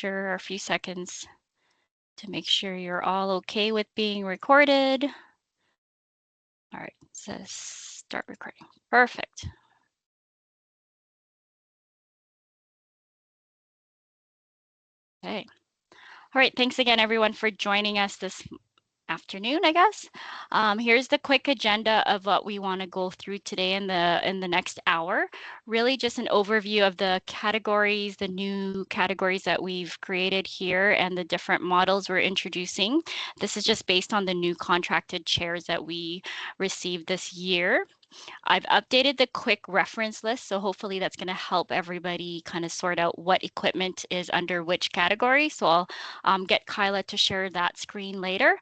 sure, a few seconds to make sure you're all okay with being recorded. All right, it says start recording. Perfect. Okay. All right, thanks again, everyone, for joining us this afternoon, I guess. Here's the quick agenda of what we want to go through today in the next hour. Really just an overview of the categories, the new categories that we've created here and the different models we're introducing. This is just based on the new contracted chairs that we received this year. I've updated the quick reference list, so hopefully that's going to help everybody kind of sort out what equipment is under which category. So I'll get Kyla to share that screen later.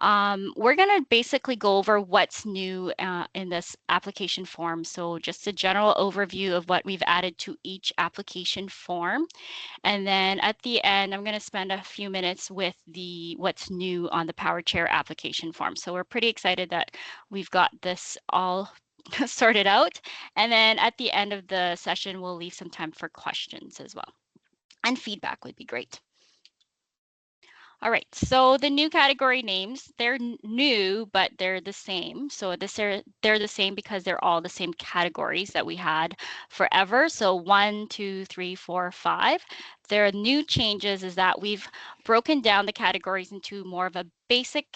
We're going to basically go over what's new in this application form. So just a general overview of what we've added to each application form. And then at the end, I'm going to spend a few minutes with what's new on the Power Chair application form. So we're pretty excited that we've got this all sorted out. And then at the end of the session, we'll leave some time for questions as well. And feedback would be great. All right, so the new category names, they're new, but they're the same. So they're the same because they're all the same categories that we had forever. So 1, 2, 3, 4, 5. Their new changes is that we've broken down the categories into more of a basic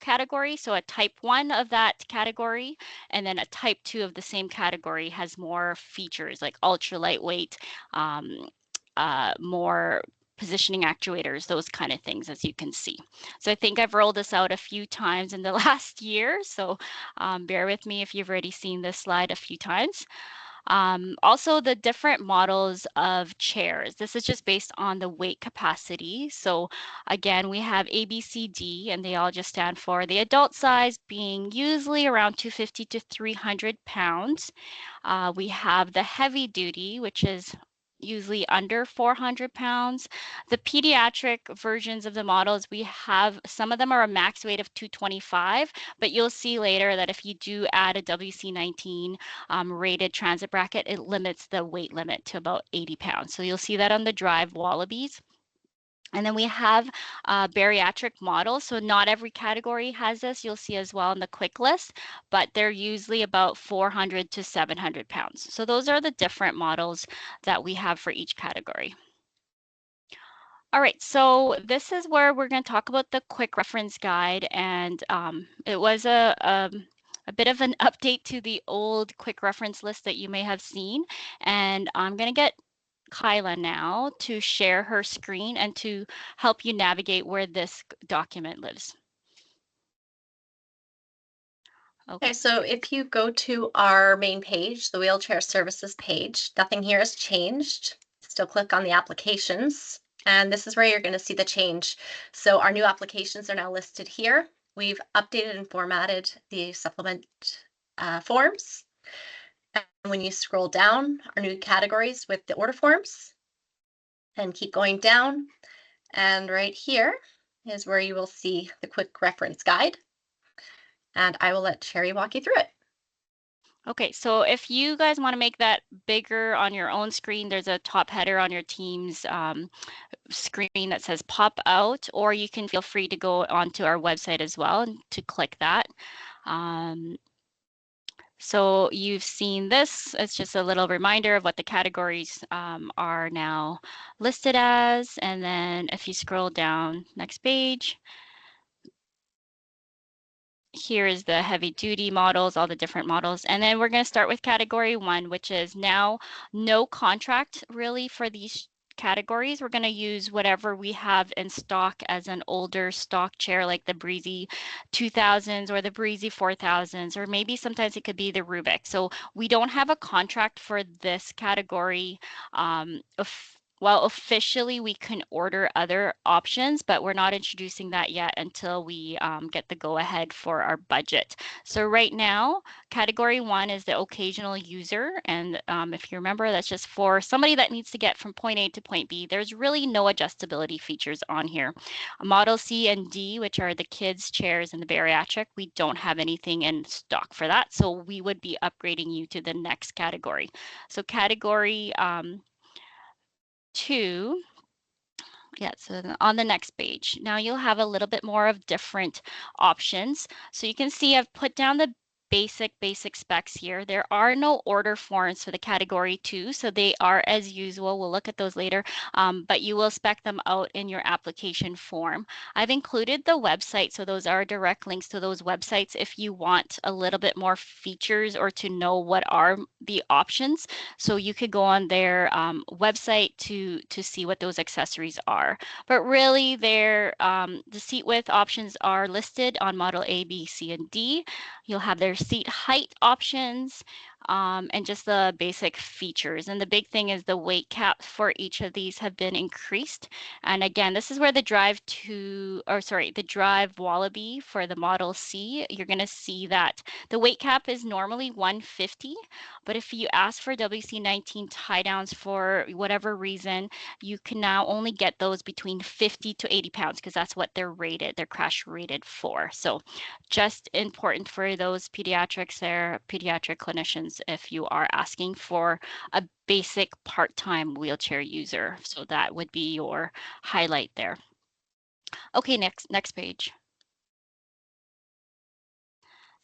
category. So a type 1 of that category, and then a type 2 of the same category has more features like ultra lightweight, more positioning actuators, those kind of things, as you can see. So I think I've rolled this out a few times in the last year, so bear with me if you've already seen this slide a few times. Also, the different models of chairs. This is just based on the weight capacity. So again, we have A, B, C, D, and they all just stand for the adult size being usually around 250 to 300 pounds. We have the heavy duty, which is usually under 400 pounds. The pediatric versions of the models, we have, some of them are a max weight of 225, but you'll see later that if you do add a WC19 rated transit bracket, it limits the weight limit to about 80 pounds. So you'll see that on the Drive Wallabies. And then we have bariatric models. So not every category has this. You'll see as well in the quick list, but they're usually about 400 to 700 pounds. So those are the different models that we have for each category. All right, so this is where we're going to talk about the quick reference guide. And it was a bit of an update to the old quick reference list that you may have seen. And I'm going to get Kyla now to share her screen and to help you navigate where this document lives. Okay, so if you go to our main page, the wheelchair services page, nothing here has changed. Still click on the applications, and this is where you're going to see the change. So our new applications are now listed here. We've updated and formatted the supplement forms. And when you scroll down, our new categories with the order forms, and keep going down. And right here is where you will see the quick reference guide. And I will let Sherry walk you through it. Okay, so if you guys want to make that bigger on your own screen, there's a top header on your team's screen that says pop out, or you can feel free to go onto our website as well and to click that. So you've seen this. It's just a little reminder of what the categories are now listed as. And then if you scroll down, next page, here is the heavy duty models, all the different models. And then we're going to start with category 1, which is now no contract really for these categories. We're going to use whatever we have in stock as an older stock chair, like the Breezy 2000s or the Breezy 4000s, or maybe sometimes it could be the Rubik. So we don't have a contract for this category. Well, officially we can order other options, but we're not introducing that yet until we get the go ahead for our budget. So right now, category 1 is the occasional user. And if you remember, that's just for somebody that needs to get from point A to point B. There's really no adjustability features on here. Model C and D, which are the kids' chairs and the bariatric, we don't have anything in stock for that. So we would be upgrading you to the next category. So category 2, Yeah, so on the next page, now you'll have a little bit more of different options. So you can see I've put down the basic specs here. There are no order forms for the category 2, so they are as usual. We'll look at those later, but you will spec them out in your application form. I've included the website, so those are direct links to those websites if you want a little bit more features or to know what are the options. So you could go on their website to see what those accessories are. But really, the seat width options are listed on model A, B, C, and D. You'll have their seat height options and just the basic features. And the big thing is the weight cap for each of these have been increased. And again, this is where the the drive Wallaby for the Model C, you're going to see that the weight cap is normally 150, but if you ask for WC19 tie downs for whatever reason, you can now only get those between 50 to 80 pounds because that's what they're crash rated for. So just important for those pediatric clinicians if you are asking for a basic part-time wheelchair user. So that would be your highlight there. Okay, next page.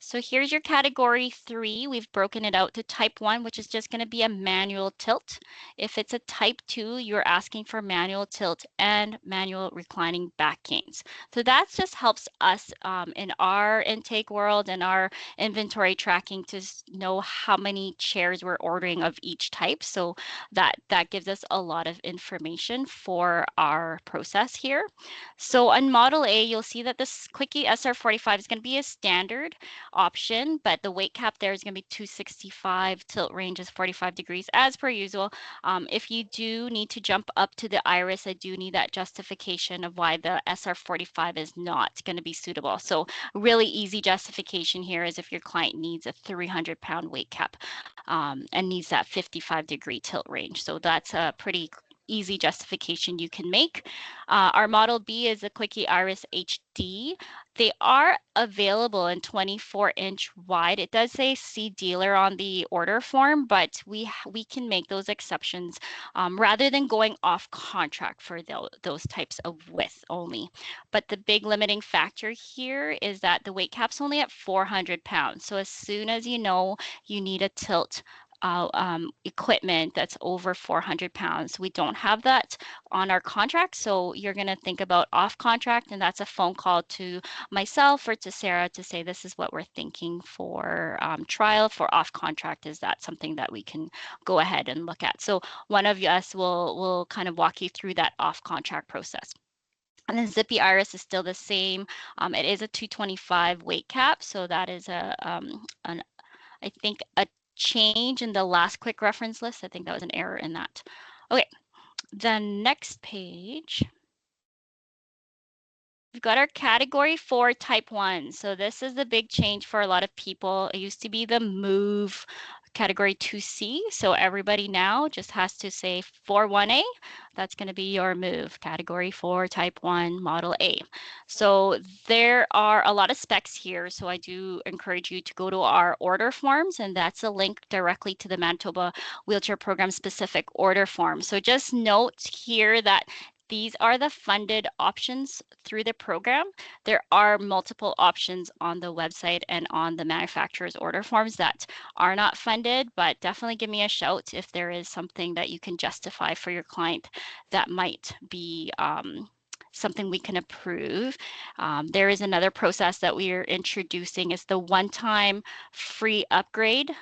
So here's your category 3. We've broken it out to type 1, which is just going to be a manual tilt. If it's a type 2, you're asking for manual tilt and manual reclining back gains. So that just helps us in our intake world and our inventory tracking to know how many chairs we're ordering of each type. So that gives us a lot of information for our process here. So on Model A, you'll see that this Quickie SR45 is going to be a standard option, but the weight cap there is going to be 265, tilt range is 45 degrees as per usual. If you do need to jump up to the Iris, I do need that justification of why the SR45 is not going to be suitable. So really easy justification here is if your client needs a 300-pound weight cap and needs that 55-degree tilt range. So that's a pretty easy justification you can make. Our Model B is a Quickie Iris HD. They are available in 24-inch wide. It does say see dealer on the order form, but we can make those exceptions rather than going off contract for those types of width only. But the big limiting factor here is that the weight cap's only at 400 pounds. So as soon as you know you need a tilt equipment that's over 400 pounds. We don't have that on our contract, so you're going to think about off contract, and that's a phone call to myself or to Sarah to say this is what we're thinking for trial. For off contract, is that something that we can go ahead and look at? So one of us will kind of walk you through that off contract process. And then Zippy Iris is still the same. It is a 225 weight cap, so that is I think a change in the last quick reference list. I think that was an error in that. Okay, the next page. We've got our category 4 type 1. So this is the big change for a lot of people. It used to be the move category 2C. So everybody now just has to say 41A. That's going to be your move, category 4 type 1 model A. So there are a lot of specs here. So I do encourage you to go to our order forms, and that's a link directly to the Manitoba Wheelchair Program specific order form. So just note here that these are the funded options through the program. There are multiple options on the website and on the manufacturer's order forms that are not funded, but definitely give me a shout if there is something that you can justify for your client that might be something we can approve. There is another process that we are introducing. It's the one-time free upgrade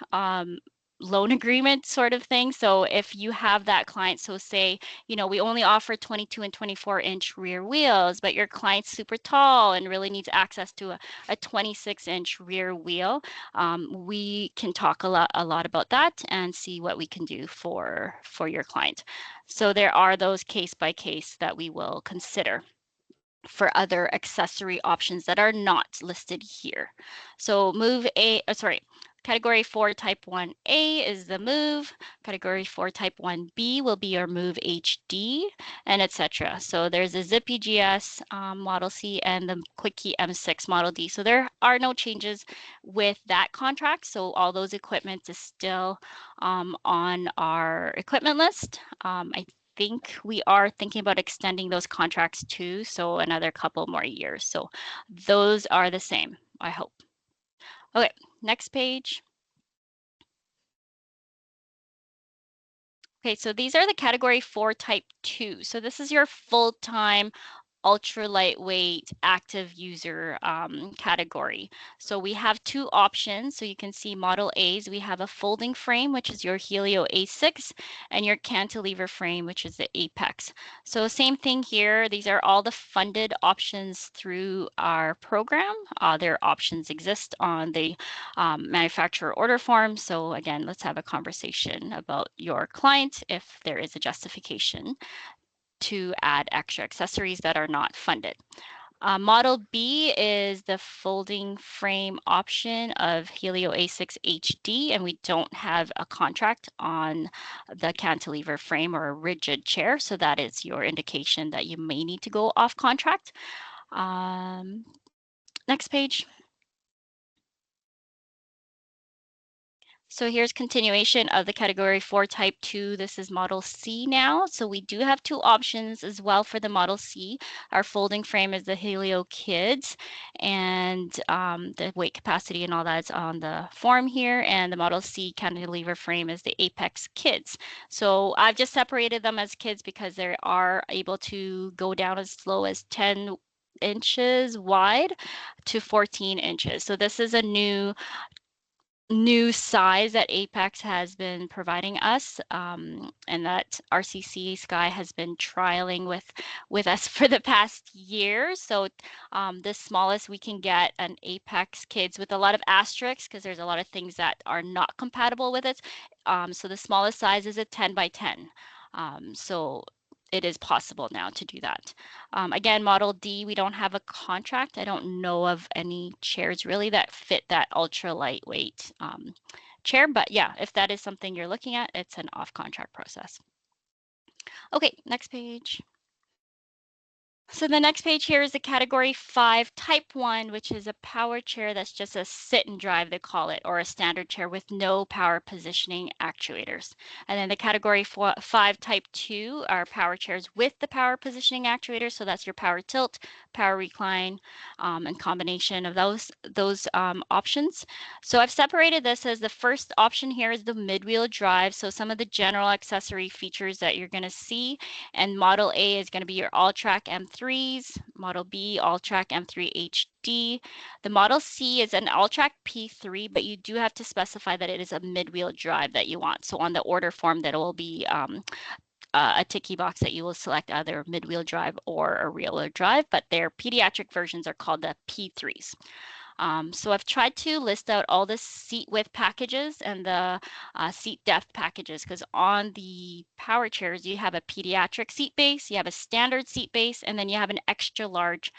loan agreement sort of thing. So if you have that client, so say, we only offer 22 and 24-inch rear wheels, but your client's super tall and really needs access to a 26-inch rear wheel, we can talk a lot about that and see what we can do for your client. So there are those case by case that we will consider for other accessory options that are not listed here. So category 4 type 1A is the move, category 4 type 1B will be your move HD, and etc. So there's a Zippy GS Model C and the Quickie M6 Model D. So there are no changes with that contract. So all those equipment is still on our equipment list. I think we are thinking about extending those contracts too, so another couple more years. So those are the same, I hope. Okay, next page. Okay, so these are the category 4 type 2. So this is your full-time ultra lightweight active user category. So we have two options. So you can see model A's, we have a folding frame, which is your Helio A6, and your cantilever frame, which is the Apex. So same thing here. These are all the funded options through our program. Their options exist on the manufacturer order form. So again, let's have a conversation about your client if there is a justification to add extra accessories that are not funded. Model B is the folding frame option of Helio A6 HD, and we don't have a contract on the cantilever frame or a rigid chair, so that is your indication that you may need to go off contract. Next page. So here's continuation of the category 4 type 2. This is model C now. So we do have two options as well for the model C. Our folding frame is the Helio Kids, and the weight capacity and all that is on the form here. And the model C cantilever frame is the Apex Kids. So I've just separated them as kids because they are able to go down as low as 10 inches wide to 14 inches. So this is a new size that Apex has been providing us, and that RCC Sky has been trialing with us for the past year. So the smallest we can get an Apex Kids with a lot of asterisks because there's a lot of things that are not compatible with it. So the smallest size is a 10 by 10. So it is possible now to do that. Again, Model D, we don't have a contract. I don't know of any chairs really that fit that ultra lightweight chair, but yeah, if that is something you're looking at, it's an off-contract process. Okay, next page. So the next page here is the category 5 type 1, which is a power chair that's just a sit and drive, they call it, or a standard chair with no power positioning actuators. And then the category 5 type 2 are power chairs with the power positioning actuators. So that's your power tilt, power recline, and combination of those options. So I've separated this as the first option here is the mid-wheel drive. So some of the general accessory features that you're going to see, and Model A is going to be your all-track M3s, Model B, all-track M3 HD. The Model C is an all-track P3, but you do have to specify that it is a mid-wheel drive that you want. So on the order form, that will be a ticky box that you will select either mid-wheel drive or a rear-wheel drive, but their pediatric versions are called the P3s. So I've tried to list out all the seat width packages and the seat depth packages, because on the power chairs, you have a pediatric seat base, you have a standard seat base, and then you have an extra large,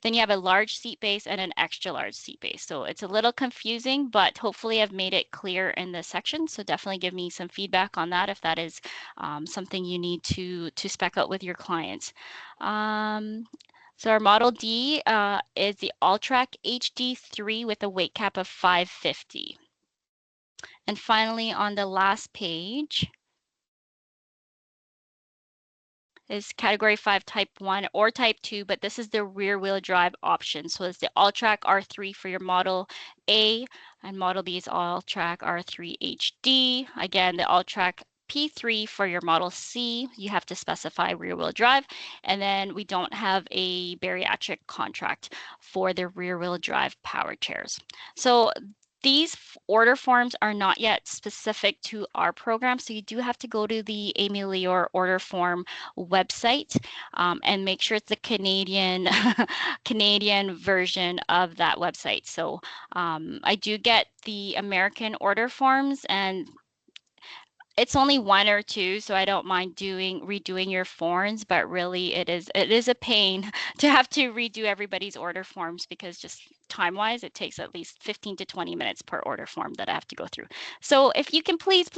then you have a large seat base and an extra large seat base. So it's a little confusing, but hopefully I've made it clear in this section. So definitely give me some feedback on that if that is something you need to spec out with your clients. So our Model D is the all-track HD3 with a weight cap of 550. And finally, on the last page is category 5 type 1 or type 2, but this is the rear wheel drive option. So it's the all-track R3 for your Model A, and Model B is all-track R3 HD. Again, the all-track P3 for your Model C, you have to specify rear wheel drive. And then we don't have a bariatric contract for the rear wheel drive power chairs. So these order forms are not yet specific to our program. So you do have to go to the Amy Lior order form website and make sure it's the Canadian Canadian version of that website. So I do get the American order forms, and it's only one or two, so I don't mind redoing your forms, but really it is a pain to have to redo everybody's order forms because just time-wise, it takes at least 15 to 20 minutes per order form that I have to go through. So if you can please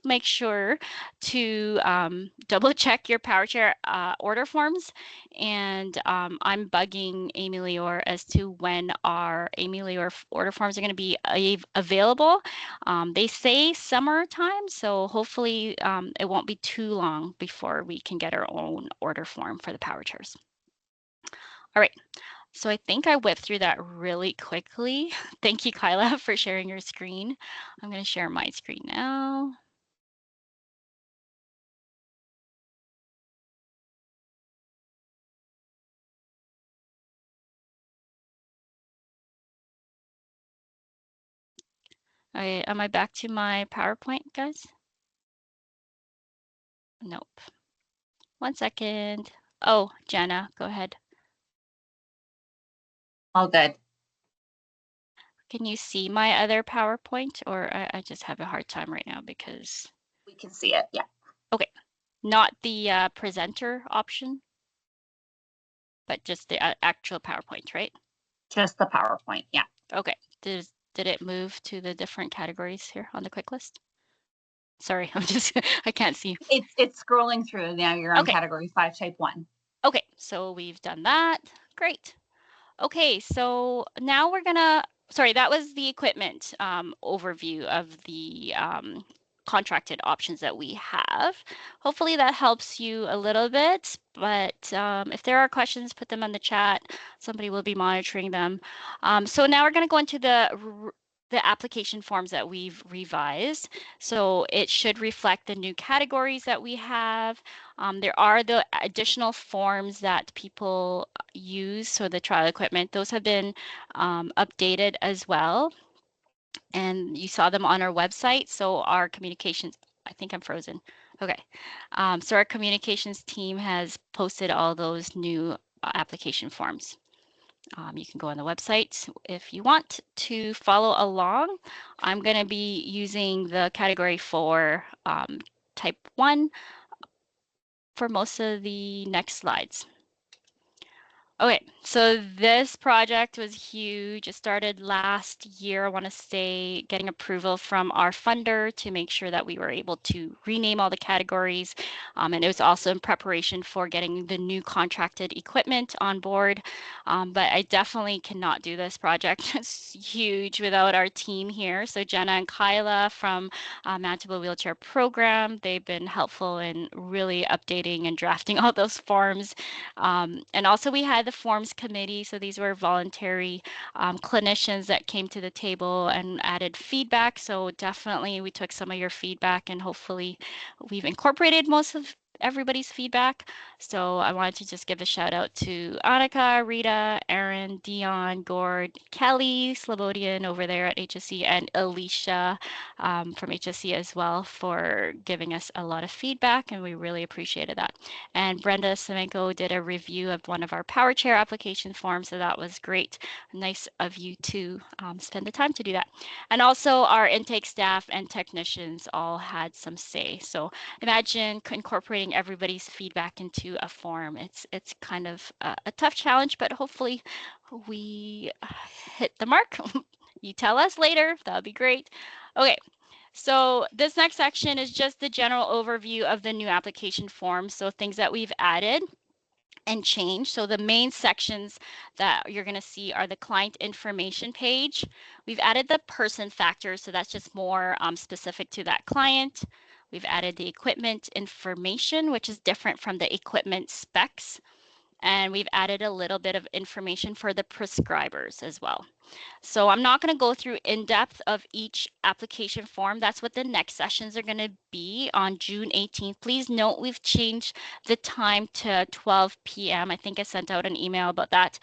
make sure to double check your PowerShare order forms. And I'm bugging Amy Lior as to when our Amy Lior order forms are going to be available. They say summertime, so hopefully it won't be too long before we can get our own order form for the power chairs. All right, so I think I whipped through that really quickly. Thank you, Kyla, for sharing your screen. I'm going to share my screen now. Okay, am I back to my PowerPoint, guys? Nope. 1 second. Oh, Jenna, go ahead. All good. Can you see my other PowerPoint, or I just have a hard time right now because We can see it, yeah. Okay, not the presenter option, but just the actual PowerPoint, right? Just the PowerPoint, yeah. Okay, did it move to the different categories here on the quick list? Sorry, I'm just I can't see. It's scrolling through. Now you're on Okay. category 5, type 1. Okay, so we've done that. Great. Okay, so now we're gonna, sorry, that was the equipment overview of the contracted options that we have. Hopefully that helps you a little bit, but if there are questions, put them in the chat. Somebody will be monitoring them. So now we're gonna go into the application forms that we've revised. So it should reflect the new categories that we have. There are the additional forms that people use, so the trial equipment, those have been updated as well. And you saw them on our website. So our communications, I think I'm frozen. Okay. So our communications team has posted all those new application forms. You can go on the website if you want to follow along. I'm going to be using the category for type 1 for most of the next slides. Okay, so this project was huge. It started last year, I want to say, getting approval from our funder to make sure that we were able to rename all the categories. And it was also in preparation for getting the new contracted equipment on board. But I definitely cannot do this project. It's huge without our team here. So Jenna and Kyla from Manitoba Wheelchair Program, they've been helpful in really updating and drafting all those forms. And also we had the forms committee. So these were voluntary clinicians that came to the table and added feedback. So definitely we took some of your feedback and hopefully we've incorporated most of everybody's feedback. So I wanted to just give a shout out to Annika, Rita, Aaron, Dion, Gord, Kelly, Slobodian over there at HSC, and Alicia from HSC as well for giving us a lot of feedback, and we really appreciated that. And Brenda Semenko did a review of one of our power chair application forms, so that was great. Nice of you to spend the time to do that. And also our intake staff and technicians all had some say. So imagine incorporating everybody's feedback into a form. It's kind of a tough challenge, but hopefully we hit the mark. You tell us later, that would be great. Okay, so this next section is just the general overview of the new application form. So things that we've added and changed. So the main sections that you're going to see are the client information page. We've added the person factor, so that's just more specific to that client. We've added the equipment information, which is different from the equipment specs. And we've added a little bit of information for the prescribers as well. So I'm not going to go through in depth of each application form. That's what the next sessions are going to be on June 18th. Please note we've changed the time to 12 p.m. I think I sent out an email about that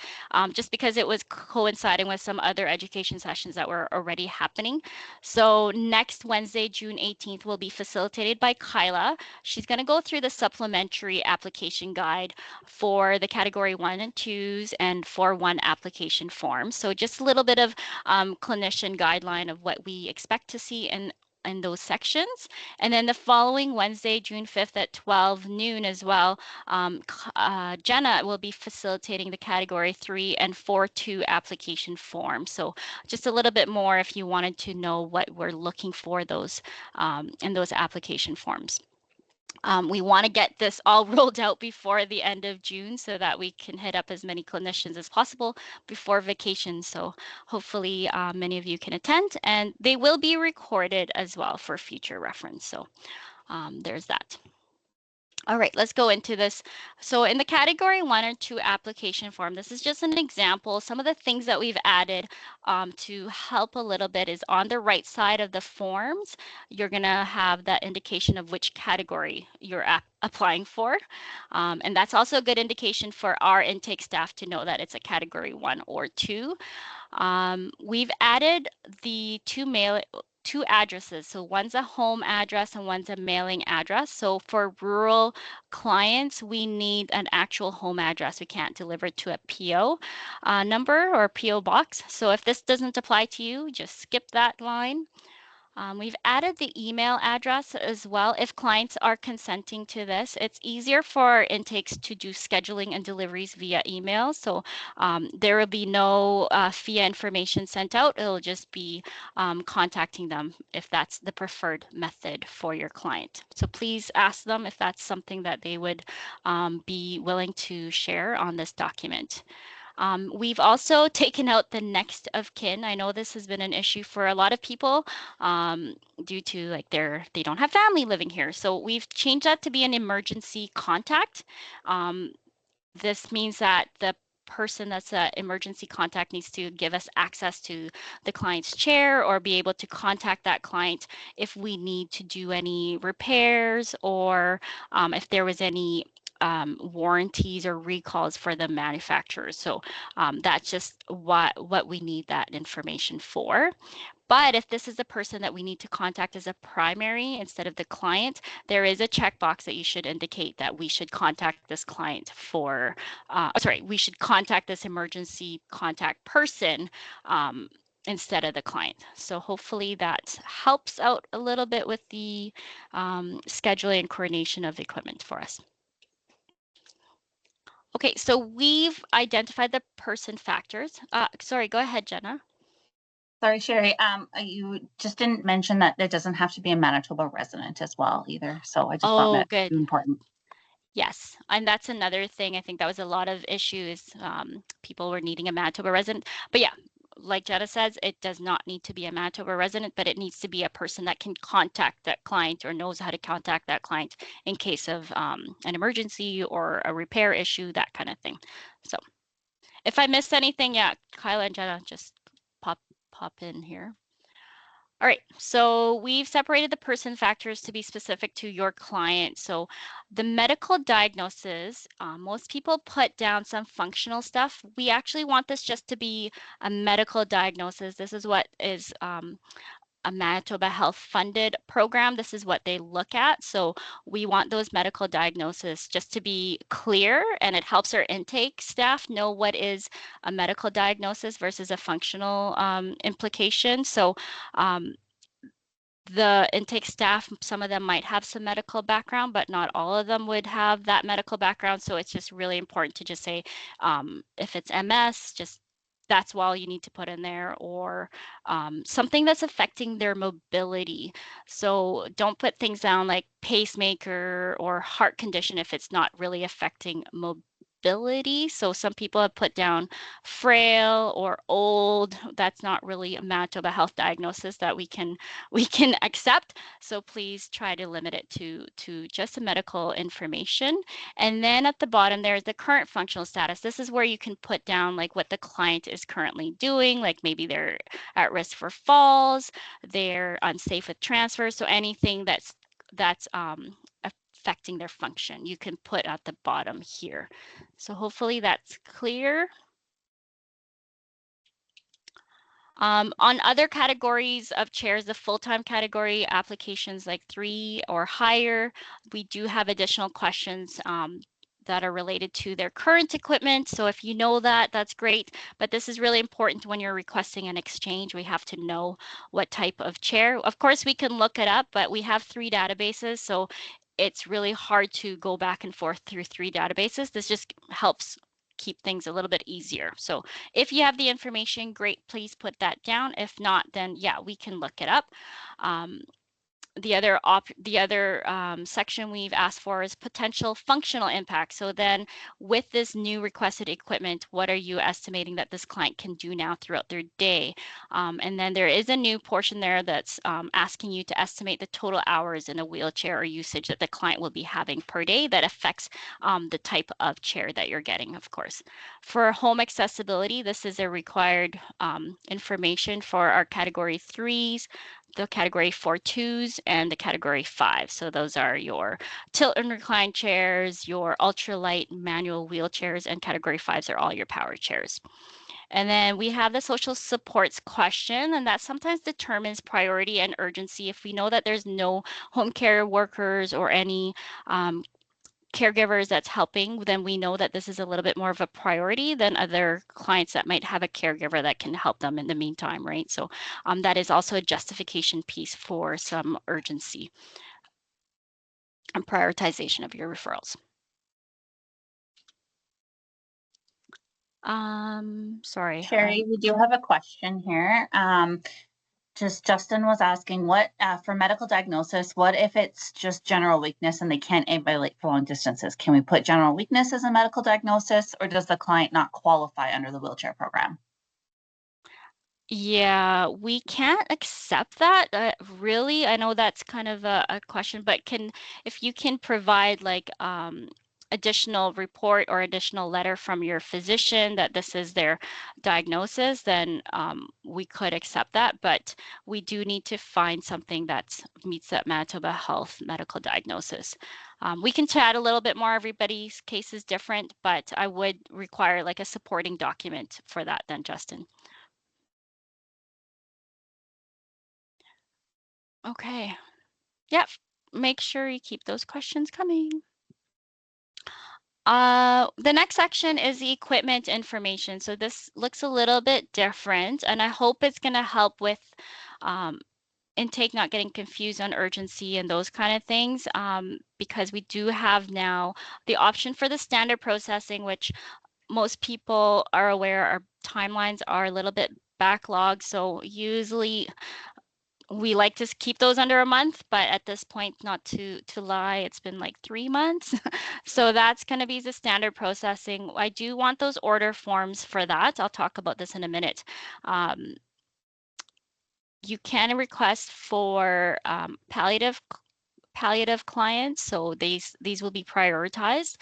just because it was coinciding with some other education sessions that were already happening. So next Wednesday, June 18th, will be facilitated by Kyla. She's going to go through the supplementary application guide for the category 1 and 2s and for 1 application form. So just a little bit of clinician guideline of what we expect to see in in those sections. And then the following Wednesday, June 5th at 12 noon as well, Jenna will be facilitating the category 3 and 4.2 application form. So just a little bit more if you wanted to know what we're looking for those in those application forms. We want to get this all rolled out before the end of June so that we can hit up as many clinicians as possible before vacation. So hopefully many of you can attend, and they will be recorded as well for future reference. So there's that. All right, let's go into this. So in the category 1 or 2 application form, this is just an example. Some of the things that we've added to help a little bit is on the right side of the forms, you're gonna have that indication of which category you're applying for. And that's also a good indication for our intake staff to know that it's a category 1 or 2. We've added the two addresses. So one's a home address and one's a mailing address. So for rural clients, we need an actual home address. We can't deliver it to a PO number or PO box. So if this doesn't apply to you, just skip that line. We've added the email address as well. If clients are consenting to this, it's easier for intakes to do scheduling and deliveries via email. So there will be no FIA information sent out. It'll just be contacting them if that's the preferred method for your client. So please ask them if that's something that they would be willing to share on this document. We've also taken out the next of kin. I know this has been an issue for a lot of people due to like they don't have family living here. So we've changed that to be an emergency contact. This means that the person that's an emergency contact needs to give us access to the client's chair or be able to contact that client if we need to do any repairs or if there was any warranties or recalls for the manufacturers. So that's just what we need that information for. But if this is the person that we need to contact as a primary instead of the client, there is a checkbox that you should indicate that we should contact this client for, we should contact this emergency contact person instead of the client. So hopefully that helps out a little bit with the scheduling and coordination of equipment for us. Okay, so we've identified the person factors. Sorry, go ahead, Jenna. Sorry, Sherry. You just didn't mention that it doesn't have to be a Manitoba resident as well either. So I just thought that good. was important. Yes, and that's another thing. I think that was a lot of issues. People were needing a Manitoba resident. But yeah, like Jenna says, it does not need to be a Manitoba resident, but it needs to be a person that can contact that client or knows how to contact that client in case of an emergency or a repair issue, that kind of thing. So if I missed anything, yeah, Kyla and Jenna, just pop in here. All right, so we've separated the person factors to be specific to your client. So the medical diagnosis, most people put down some functional stuff. We actually want this just to be a medical diagnosis. This is what is a Manitoba Health funded program. This is what they look at. So we want those medical diagnoses just to be clear, and it helps our intake staff know what is a medical diagnosis versus a functional implication. So the intake staff, some of them might have some medical background, but not all of them would have that medical background. So it's just really important to just say, if it's MS, just that's all you need to put in there, or something that's affecting their mobility. So don't put things down like pacemaker or heart condition if it's not really affecting mobility. So some people have put down frail or old. That's not really a Manitoba Health diagnosis that we can accept. So please try to limit it to just the medical information. And then at the bottom there's the current functional status. This is where you can put down like what the client is currently doing, like maybe they're at risk for falls, they're unsafe with transfers. So anything that's affecting their function, you can put at the bottom here. So hopefully that's clear. On other categories of chairs, the full-time category applications like 3 or higher, we do have additional questions that are related to their current equipment. So if you know that, that's great. But this is really important when you're requesting an exchange. We have to know what type of chair. Of course, we can look it up, but we have 3 databases. So it's really hard to go back and forth through 3 databases. This just helps keep things a little bit easier. So if you have the information, great, please put that down. If not, then yeah, we can look it up. The other section we've asked for is potential functional impact. So then with this new requested equipment, what are you estimating that this client can do now throughout their day? And then there is a new portion there that's asking you to estimate the total hours in a wheelchair or usage that the client will be having per day that affects the type of chair that you're getting, of course. For home accessibility, this is a required information for our category 3s, the category 4.2s, and the category 5. So those are your tilt and recline chairs, your ultralight manual wheelchairs, and category 5s are all your power chairs. And then we have the social supports question, and that sometimes determines priority and urgency. If we know that there's no home care workers or any caregivers that's helping, then we know that this is a little bit more of a priority than other clients that might have a caregiver that can help them in the meantime, right? So that is also a justification piece for some urgency and prioritization of your referrals. Sorry. Sherry, we do have a question here. Just Justin was asking what for medical diagnosis, what if it's just general weakness and they can't ambulate for long distances? Can we put general weakness as a medical diagnosis, or does the client not qualify under the wheelchair program? Yeah, we can't accept that. Really, I know that's kind of a question, but if you can provide like additional report or additional letter from your physician that this is their diagnosis, then we could accept that. But we do need to find something that meets that Manitoba Health medical diagnosis. We can chat a little bit more. Everybody's case is different, but I would require like a supporting document for that then, Justin. Okay. Yep. Make sure you keep those questions coming. The next section is the equipment information. So this looks a little bit different, and I hope it's going to help with intake not getting confused on urgency and those kind of things, because we do have now the option for the standard processing, which most people are aware our timelines are a little bit backlogged. So usually we like to keep those under a month, but at this point, not to lie, it's been like 3 months. So that's going to be the standard processing. I do want those order forms for that. I'll talk about this in a minute. You can request for palliative clients, so these will be prioritized.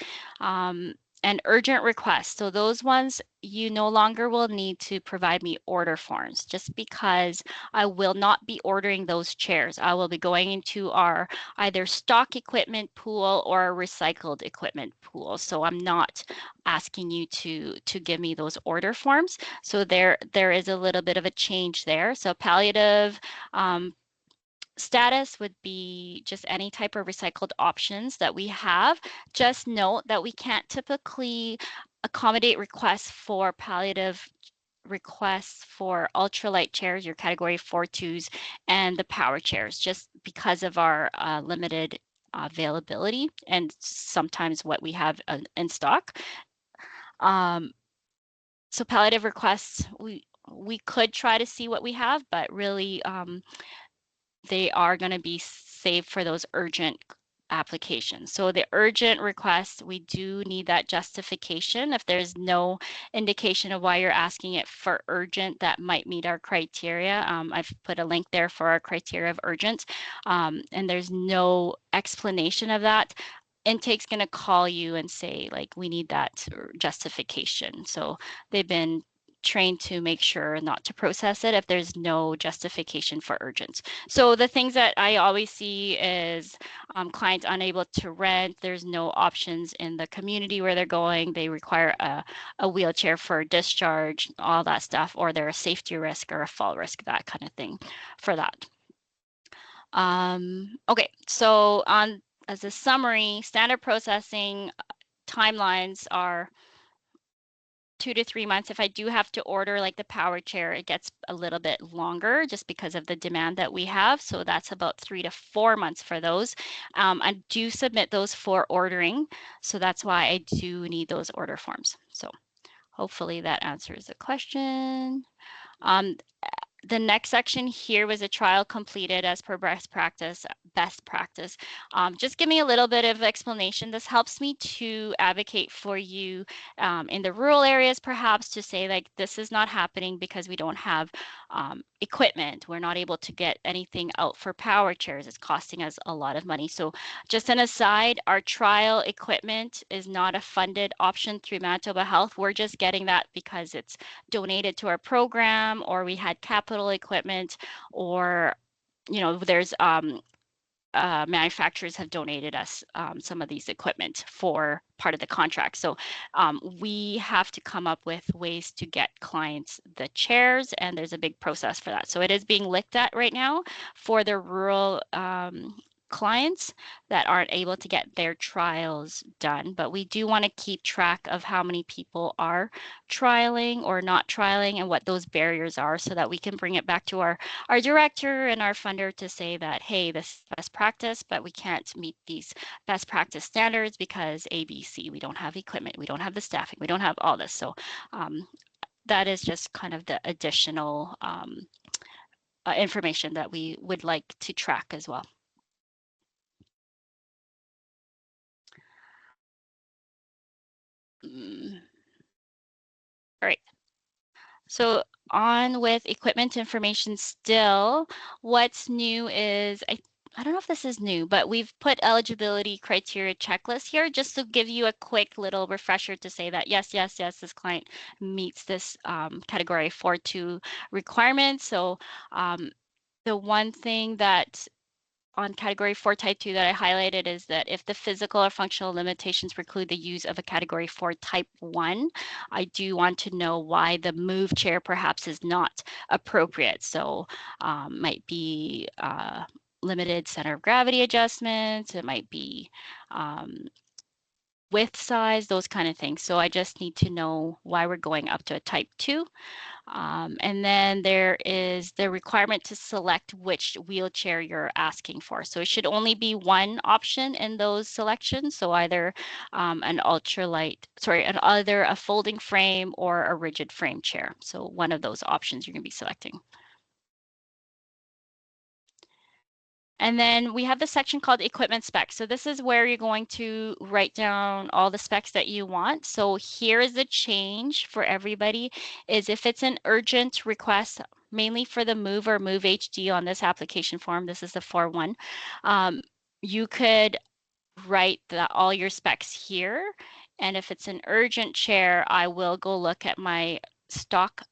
And urgent requests. So those ones you no longer will need to provide me order forms, just because I will not be ordering those chairs. I will be going into our either stock equipment pool or a recycled equipment pool. So I'm not asking you to give me those order forms. So there is a little bit of a change there. So palliative status would be just any type of recycled options that we have. Just note that we can't typically accommodate requests for palliative requests for ultralight chairs, your category 4.2s, and the power chairs, just because of our limited availability and sometimes what we have in stock. So palliative requests, we could try to see what we have, but really they are going to be saved for those urgent applications. So the urgent request, we do need that justification. If there's no indication of why you're asking it for urgent, that might meet our criteria. I've put a link there for our criteria of urgent, and there's no explanation of that. Intake's going to call you and say, like, we need that justification. So they've been trained to make sure not to process it if there's no justification for urgent. So the things that I always see is clients unable to rent, there's no options in the community where they're going, they require a wheelchair for discharge, all that stuff, or they're a safety risk or a fall risk, that kind of thing for that. Okay, so as a summary, standard processing timelines are 2 to 3 months. If I do have to order like the power chair, it gets a little bit longer just because of the demand that we have. So that's about 3 to 4 months for those. I do submit those for ordering. So that's why I do need those order forms. So hopefully that answers the question. The next section here was a trial completed as per best practice. Just give me a little bit of explanation. This helps me to advocate for you in the rural areas, perhaps, to say like this is not happening because we don't have equipment. We're not able to get anything out for power chairs. It's costing us a lot of money. So just an aside, our trial equipment is not a funded option through Manitoba Health. We're just getting that because it's donated to our program, or we had capital equipment, or there's manufacturers have donated us some of these equipment for part of the contract. So we have to come up with ways to get clients the chairs, and there's a big process for that. So it is being looked at right now for the rural clients that aren't able to get their trials done. But we do want to keep track of how many people are trialing or not trialing and what those barriers are, so that we can bring it back to our director and our funder to say that, hey, this is best practice, but we can't meet these best practice standards because ABC, we don't have equipment, we don't have the staffing, we don't have all this. So that is just kind of the additional information that we would like to track as well. All right. So on with equipment information still. What's new is, I don't know if this is new, but we've put eligibility criteria checklist here just to give you a quick little refresher to say that yes, this client meets this category 4.2 requirement. So the one thing that on category 4 type 2 that I highlighted is that if the physical or functional limitations preclude the use of a category 4 type 1, I do want to know why the move chair perhaps is not appropriate. So might be limited center of gravity adjustments, it might be width size, those kind of things. So I just need to know why we're going up to a type 2. And then there is the requirement to select which wheelchair you're asking for. So it should only be one option in those selections. So either either a folding frame or a rigid frame chair. So one of those options you're going to be selecting. And then we have the section called equipment specs. So this is where you're going to write down all the specs that you want. So here is the change for everybody is if it's an urgent request, mainly for the Move or Move HD on this application form, this is the 4.1, you could write all your specs here. And if it's an urgent chair, I will go look at my stock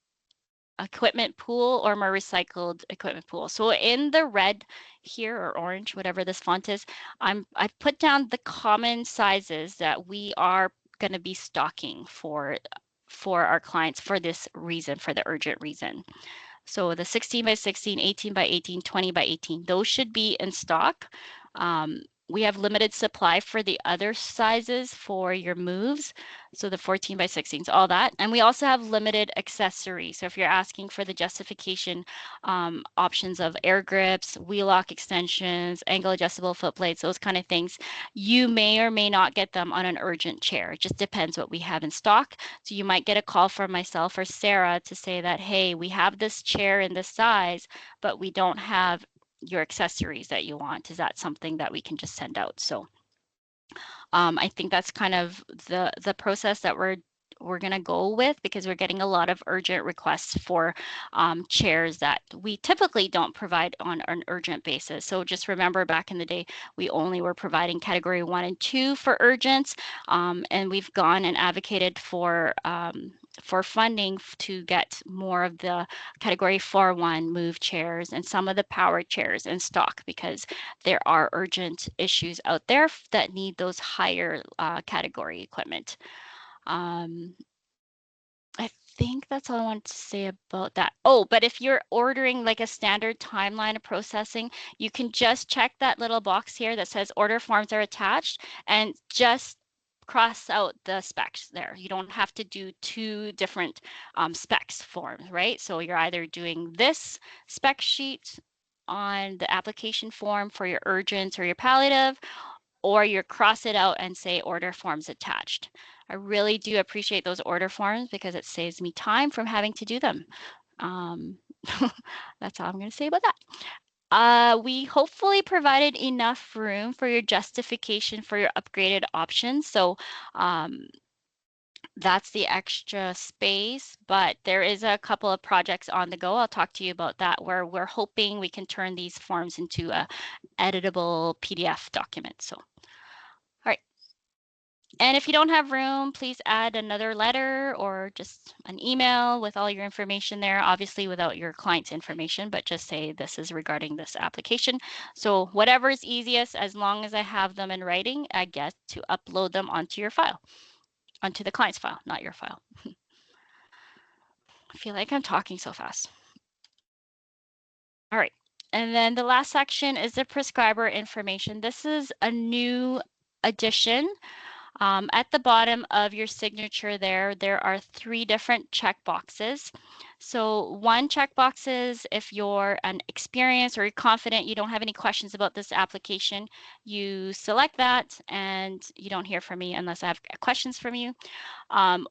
equipment pool or my recycled equipment pool. So in the red here, or orange, whatever this font is, I've put down the common sizes that we are going to be stocking for our clients for this reason, for the urgent reason. So the 16 by 16, 18 by 18, 20 by 18, those should be in stock. We have limited supply for the other sizes for your moves. So the 14 by 16s, all that. And we also have limited accessories. So if you're asking for the justification options of air grips, wheel lock extensions, angle adjustable foot plates, those kind of things, you may or may not get them on an urgent chair. It just depends what we have in stock. So you might get a call from myself or Sarah to say that, hey, we have this chair in this size, but we don't have your accessories that you want. Is that something that we can just send out? So I think that's kind of the process that we're going to go with, because we're getting a lot of urgent requests for chairs that we typically don't provide on an urgent basis. So just remember, back in the day, we only were providing category 1 and 2 for urgents, and we've gone and advocated for funding to get more of the category 4.1 move chairs and some of the power chairs in stock, because there are urgent issues out there that need those higher category equipment. I think that's all I want to say about that. Oh, but if you're ordering like a standard timeline of processing, you can just check that little box here that says order forms are attached, and just cross out the specs there. You don't have to do two different specs forms, right? So you're either doing this spec sheet on the application form for your urgent or your palliative, or you cross it out and say order forms attached. I really do appreciate those order forms because it saves me time from having to do them. That's all I'm going to say about that. We hopefully provided enough room for your justification for your upgraded options. So that's the extra space, but there is a couple of projects on the go. I'll talk to you about that where we're hoping we can turn these forms into a editable PDF document. So, all right. And if you don't have room, please add another letter or just an email with all your information there, obviously without your client's information, but just say this is regarding this application. So whatever is easiest, as long as I have them in writing, I get to upload them onto your file, onto the client's file, not your file. I feel like I'm talking so fast. All right. And then the last section is the prescriber information. This is a new addition. At the bottom of your signature there are 3 different check boxes. So one checkbox is if you're an experienced or you're confident, you don't have any questions about this application, you select that and you don't hear from me unless I have questions from you.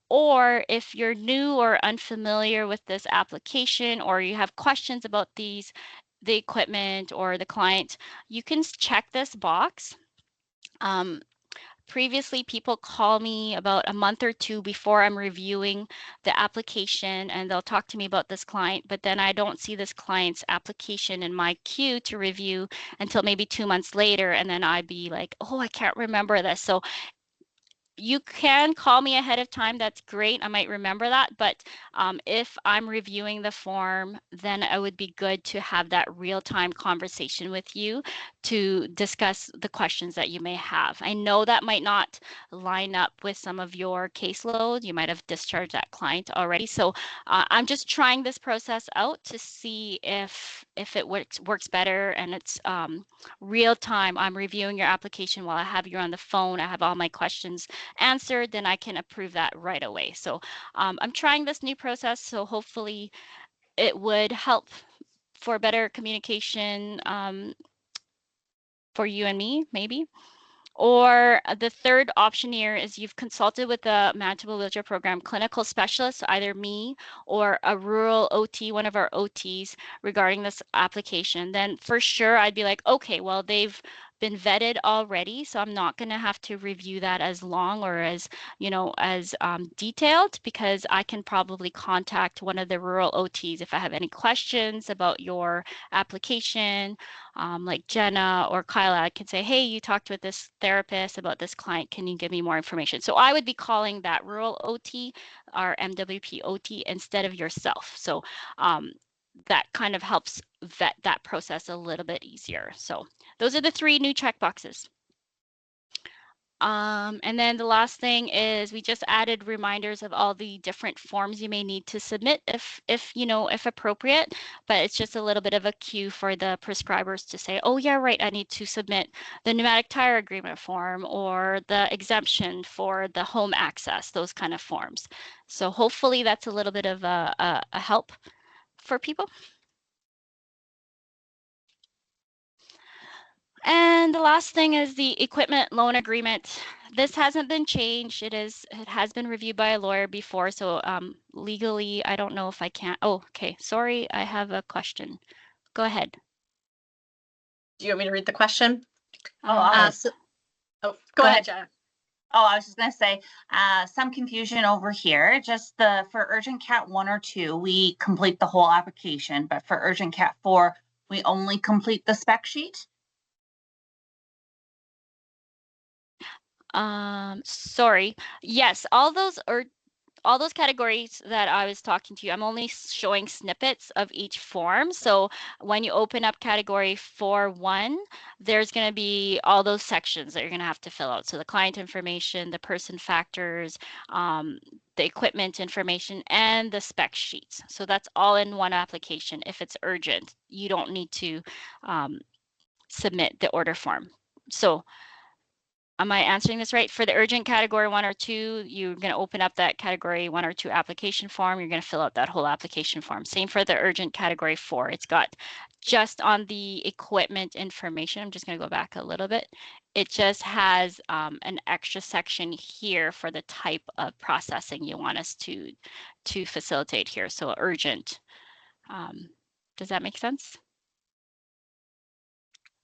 Or if you're new or unfamiliar with this application or you have questions about the equipment or the client, you can check this box. Previously, people call me about a month or 2 before I'm reviewing the application and they'll talk to me about this client, but then I don't see this client's application in my queue to review until maybe 2 months later. And then I'd be like, oh, I can't remember this. So you can call me ahead of time. That's great. I might remember that. But if I'm reviewing the form, then it would be good to have that real-time conversation with you to discuss the questions that you may have. I know that might not line up with some of your caseload. You might have discharged that client already. So I'm just trying this process out to see if it works better and it's real time. I'm reviewing your application while I have you on the phone. I have all my questions answered, then I can approve that right away. So I'm trying this new process, so hopefully it would help for better communication for you and me, maybe. Or the third option here is you've consulted with the Manitoba Wheelchair Program clinical specialist, either me or a rural OT, one of our OTs, regarding this application. Then for sure, I'd be like, okay, well, they've been vetted already, so I'm not going to have to review that as long or as, as detailed, because I can probably contact one of the rural OTs if I have any questions about your application. Like Jenna or Kyla, I can say, hey, you talked with this therapist about this client. Can you give me more information? So I would be calling that rural OT, our MWP OT, instead of yourself. So that kind of helps vet that process a little bit easier. So those are the 3 new checkboxes. And then the last thing is we just added reminders of all the different forms you may need to submit if appropriate, but it's just a little bit of a cue for the prescribers to say, oh yeah, right, I need to submit the pneumatic tire agreement form or the exemption for the home access, those kind of forms. So hopefully that's a little bit of a help for people. And the last thing is the equipment loan agreement. This hasn't been changed. It has been reviewed by a lawyer before, so legally, I don't know if I can. Oh, okay. Sorry, I have a question. Go ahead. Do you want me to read the question? Oh, go ahead, Jenna. Oh, I was just going to say some confusion over here. Just for urgent cat 1 or 2, we complete the whole application, but for urgent cat 4, we only complete the spec sheet. Sorry. Yes, all those categories that I was talking to you, I'm only showing snippets of each form. So when you open up category 4.1, there's going to be all those sections that you're going to have to fill out. So the client information, the person factors, the equipment information, and the spec sheets. So that's all in one application. If it's urgent, you don't need to submit the order form. So am I answering this right? For the urgent category 1 or 2, you're going to open up that category 1 or 2 application form. You're going to fill out that whole application form. Same for the urgent category 4. It's got just on the equipment information. I'm just going to go back a little bit. It just has an extra section here for the type of processing you want us to facilitate here. So urgent. Does that make sense?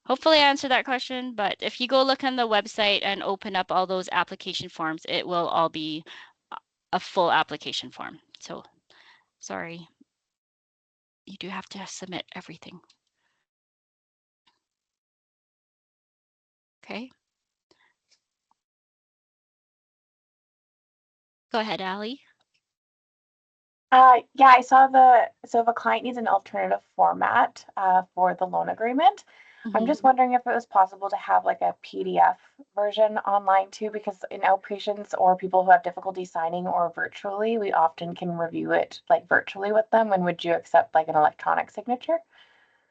Hopefully I answered that question, but if you go look on the website and open up all those application forms, it will all be a full application form. So sorry, you do have to submit everything. Okay. Go ahead, Allie. Yeah, I saw so if a client needs an alternative format for the loan agreement, I'm just wondering if it was possible to have like a PDF version online too, because in outpatients or people who have difficulty signing or virtually, we often can review it like virtually with them. And would you accept like an electronic signature?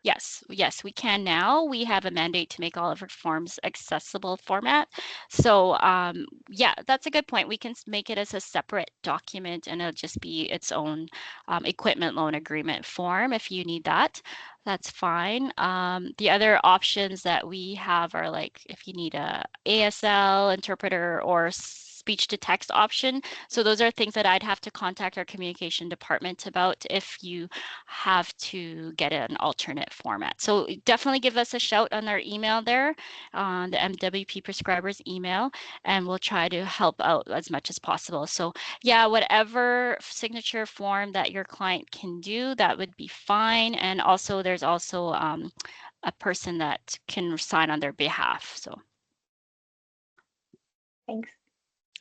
Yes, we can now. We have a mandate to make all of our forms accessible format. So yeah, that's a good point. We can make it as a separate document and it'll just be its own equipment loan agreement form if you need that. That's fine. The other options that we have are like if you need a ASL interpreter or speech to text option. So those are things that I'd have to contact our communication department about if you have to get an alternate format. So definitely give us a shout on our email there, on the MWP prescribers email, and we'll try to help out as much as possible. So yeah, whatever signature form that your client can do, that would be fine. And also there's also a person that can sign on their behalf. So Thanks.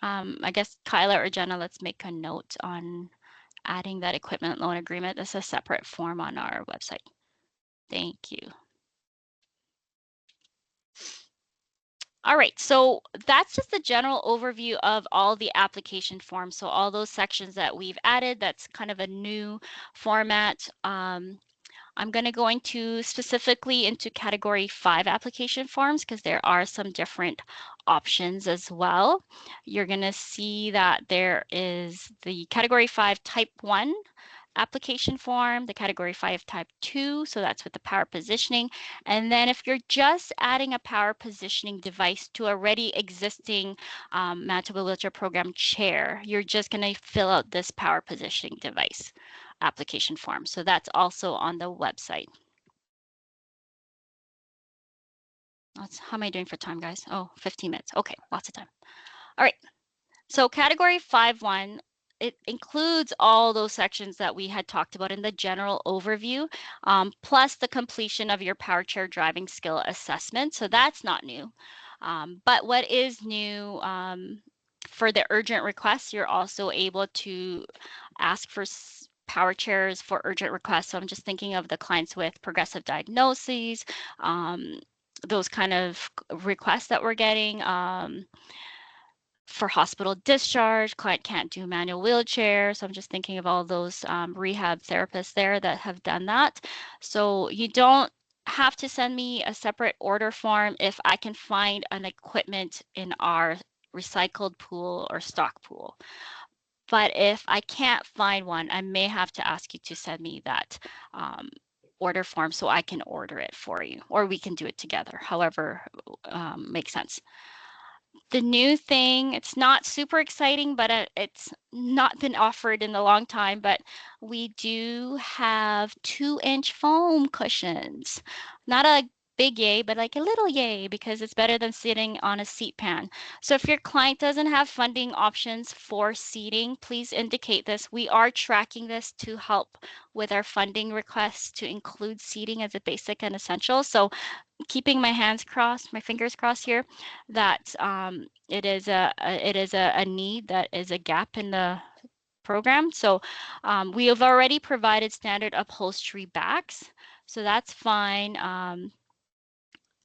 I guess Kyla or Jenna, let's make a note on adding that equipment loan agreement as a separate form on our website. Thank you. All right, so that's just the general overview of all the application forms. So all those sections that we've added, that's kind of a new format. I'm going to go into specifically into category 5 application forms because there are some different options as well. You're going to see that there is the category 5 type 1 application form, the category 5 type 2, so that's with the power positioning. And then if you're just adding a power positioning device to already existing Manitoba Wheelchair Program chair, you're just going to fill out this power positioning device application form. So that's also on the website. How am I doing for time, guys? Oh, 15 minutes. Okay, lots of time. All right. So category 5.1, it includes all those sections that we had talked about in the general overview, plus the completion of your power chair driving skill assessment. So that's not new. But what is new for the urgent requests, you're also able to ask for power chairs for urgent requests. So I'm just thinking of the clients with progressive diagnoses, those kind of requests that we're getting. For hospital discharge, client can't do manual wheelchair. So I'm just thinking of all those rehab therapists there that have done that. So you don't have to send me a separate order form if I can find an equipment in our recycled pool or stock pool. But if I can't find one, I may have to ask you to send me that order form so I can order it for you, or we can do it together, however makes sense. The new thing, it's not super exciting, but it's not been offered in a long time, but we do have 2-inch foam cushions. Not a big yay, but like a little yay because it's better than sitting on a seat pan. So if your client doesn't have funding options for seating, please indicate this. We are tracking this to help with our funding requests to include seating as a basic and essential. So keeping my fingers crossed here, that it is a need that is a gap in the program. So we have already provided standard upholstery backs, so that's fine.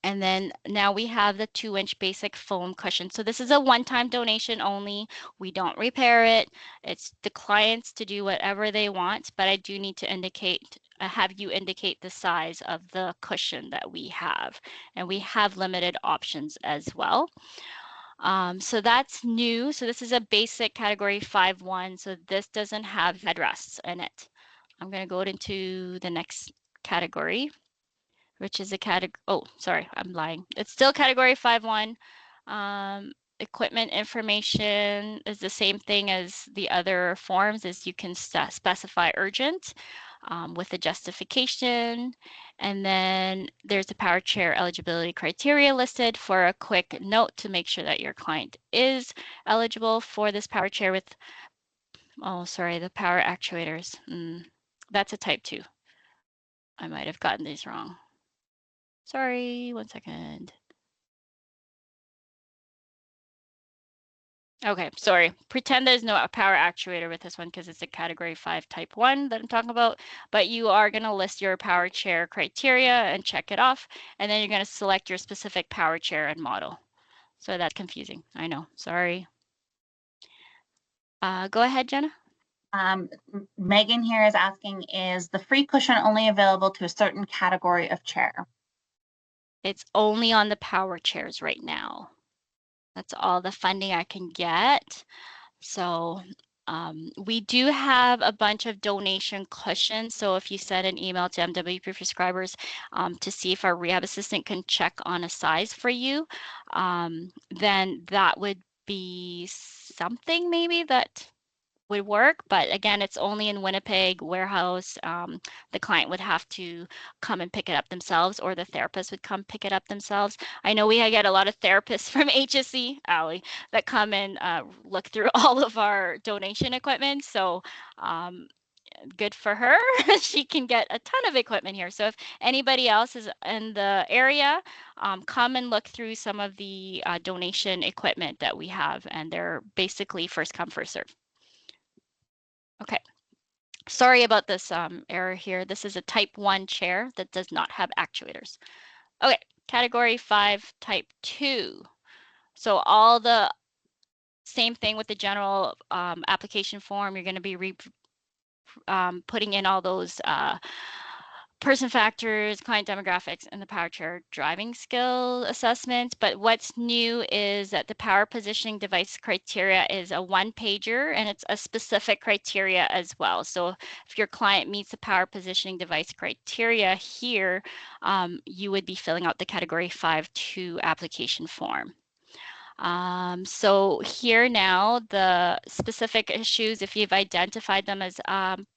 And then now we have the 2-inch basic foam cushion. So this is a one-time donation only. We don't repair it. It's the clients to do whatever they want, but I do need to have you indicate the size of the cushion that we have. And we have limited options as well. So that's new. So this is a basic category 5.1. So this doesn't have headrests in it. I'm going to go into the next category, which is a category. Oh, sorry, I'm lying. It's still category 5.1. Equipment information is the same thing as the other forms, is you can specify urgent with a justification. And then there's the power chair eligibility criteria listed for a quick note to make sure that your client is eligible for this power chair with, oh, sorry, the power actuators. That's a type 2. I might have gotten these wrong. Sorry, 1 second. Okay, sorry. Pretend there's no power actuator with this one because it's a category 5 type 1 that I'm talking about, but you are going to list your power chair criteria and check it off, and then you're going to select your specific power chair and model. So that's confusing. I know. Sorry. Go ahead, Jenna. Megan here is asking, is the free cushion only available to a certain category of chair? It's only on the power chairs right now. That's all the funding I can get. So we do have a bunch of donation cushions. So if you send an email to MWP prescribers to see if our rehab assistant can check on a size for you, then that would be something maybe that would work. But again, it's only in Winnipeg warehouse. The client would have to come and pick it up themselves, or the therapist would come pick it up themselves. I know we get a lot of therapists from HSC, Allie, that come and look through all of our donation equipment. So good for her. She can get a ton of equipment here. So if anybody else is in the area, come and look through some of the donation equipment that we have, and they're basically first come, first serve. Okay. Sorry about this error here. This is a type 1 chair that does not have actuators. Okay, category 5, type 2. So all the same thing with the general application form. You're going to be putting in all those person factors, client demographics, and the power chair driving skill assessment. But what's new is that the power positioning device criteria is a 1-pager, and it's a specific criteria as well. So if your client meets the power positioning device criteria here, you would be filling out the category 5.2 application form. So here now, the specific issues, if you've identified them as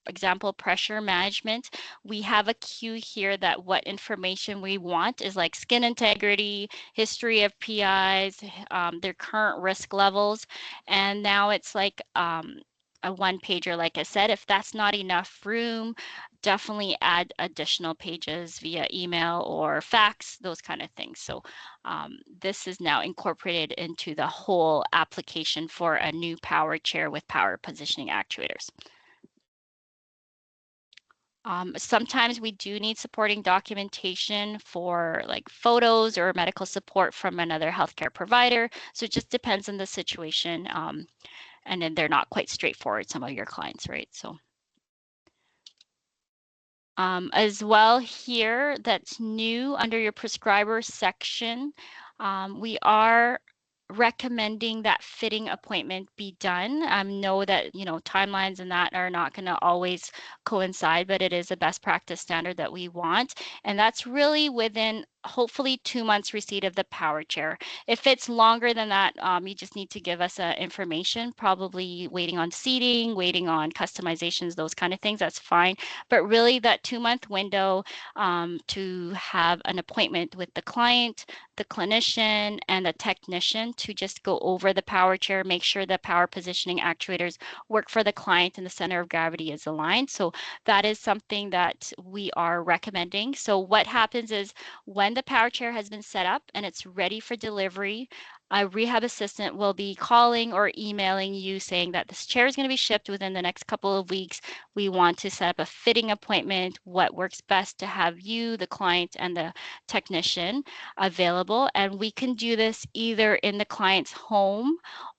example pressure management, we have a queue here that what information we want is like skin integrity, history of PIs, their current risk levels, and now it's like a 1-pager. Like I said, if that's not enough room, definitely add additional pages via email or fax, those kind of things. So this is now incorporated into the whole application for a new power chair with power positioning actuators. Sometimes we do need supporting documentation for like photos or medical support from another healthcare provider. So it just depends on the situation. And then they're not quite straightforward, some of your clients, right? So as well here, that's new under your prescriber section, we are recommending that fitting appointment be done. Know that, timelines and that are not going to always coincide, but it is a best practice standard that we want. And that's really within hopefully 2 months receipt of the power chair. If it's longer than that, you just need to give us information, probably waiting on seating, waiting on customizations, those kind of things, that's fine. But really that 2-month window to have an appointment with the client, the clinician, and the technician to just go over the power chair, make sure the power positioning actuators work for the client and the center of gravity is aligned. So that is something that we are recommending. So what happens is when the power chair has been set up and it's ready for delivery, a rehab assistant will be calling or emailing you saying that this chair is going to be shipped within the next couple of weeks. We want to set up a fitting appointment, what works best to have you, the client, and the technician available. And we can do this either in the client's home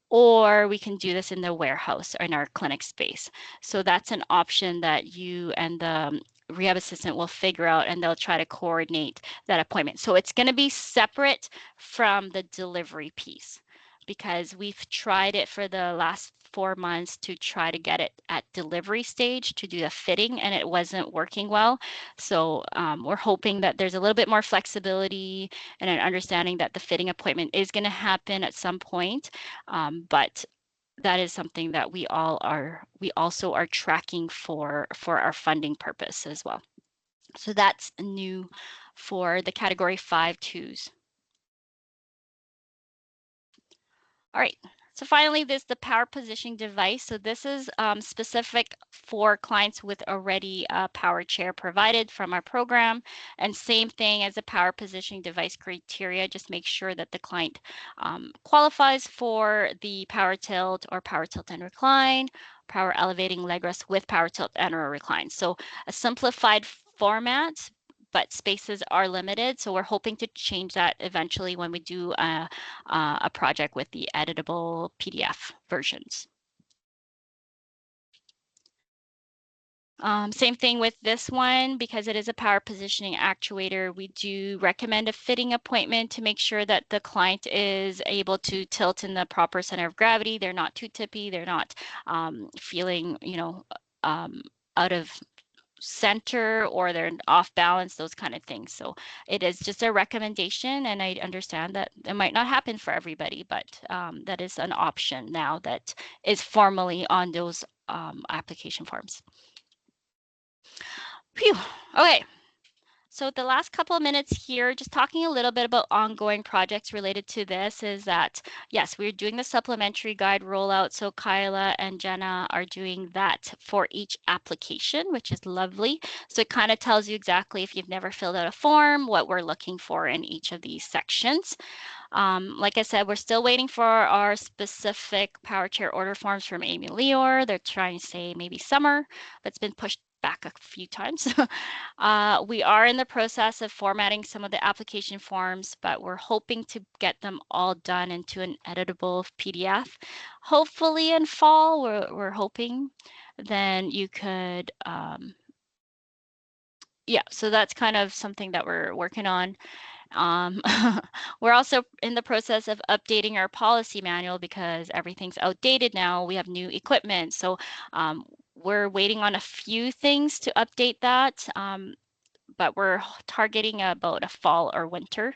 or we can do this in the warehouse or in our clinic space. So that's an option that you and the rehab assistant will figure out, and they'll try to coordinate that appointment. So it's going to be separate from the delivery piece. because we've tried it for the last 4 months to try to get it at delivery stage to do the fitting, and it wasn't working well. So we're hoping that there's a little bit more flexibility and an understanding that the fitting appointment is going to happen at some point. But that is something that we also are tracking for our funding purpose as well. So that's new for the category 5.2s. All right. So finally, there's the power positioning device. So this is specific for clients with already a power chair provided from our program. And same thing as the power positioning device criteria, just make sure that the client qualifies for the power tilt or power tilt and recline, power elevating leg rest with power tilt and or recline. So a simplified format, but spaces are limited. So we're hoping to change that eventually when we do a project with the editable PDF versions. Same thing with this one, because it is a power positioning actuator, we do recommend a fitting appointment to make sure that the client is able to tilt in the proper center of gravity. They're not too tippy, they're not feeling, out of center or they're off balance, those kind of things. So it is just a recommendation, and I understand that it might not happen for everybody, but that is an option now that is formally on those application forms. Phew. Okay. So the last couple of minutes here, just talking a little bit about ongoing projects related to this is that, yes, we're doing the supplementary guide rollout. So Kyla and Jenna are doing that for each application, which is lovely. So it kind of tells you exactly, if you've never filled out a form, what we're looking for in each of these sections. Like I said, we're still waiting for our specific power chair order forms from Amy Leor. They're trying to say maybe summer, but it's been pushed back a few times. We are in the process of formatting some of the application forms, but we're hoping to get them all done into an editable PDF. Hopefully in fall, we're hoping. Then you could, yeah, so that's kind of something that we're working on. We're also in the process of updating our policy manual because everything's outdated now. We have new equipment. So we're waiting on a few things to update that, but we're targeting about a fall or winter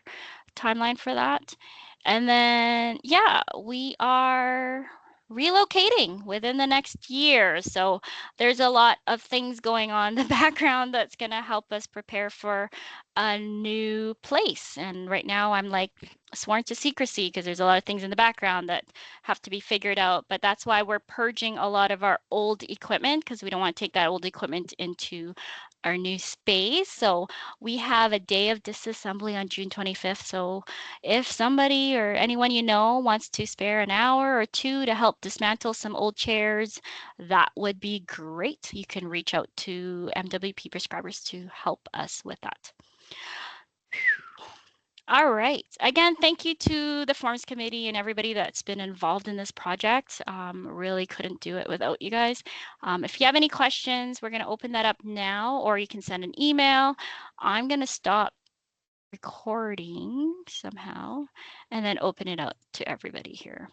timeline for that. And then, yeah, we are relocating within the next year. So there's a lot of things going on in the background that's going to help us prepare for a new place. And right now I'm like sworn to secrecy because there's a lot of things in the background that have to be figured out. But that's why we're purging a lot of our old equipment, because we don't want to take that old equipment into our new space. So we have a day of disassembly on June 25th. So if somebody or anyone you know wants to spare an hour or two to help dismantle some old chairs, that would be great. You can reach out to MWP prescribers to help us with that. All right. Again, thank you to the Forms Committee and everybody that's been involved in this project. Really couldn't do it without you guys. If you have any questions, we're going to open that up now, or you can send an email. I'm going to stop recording somehow and then open it up to everybody here.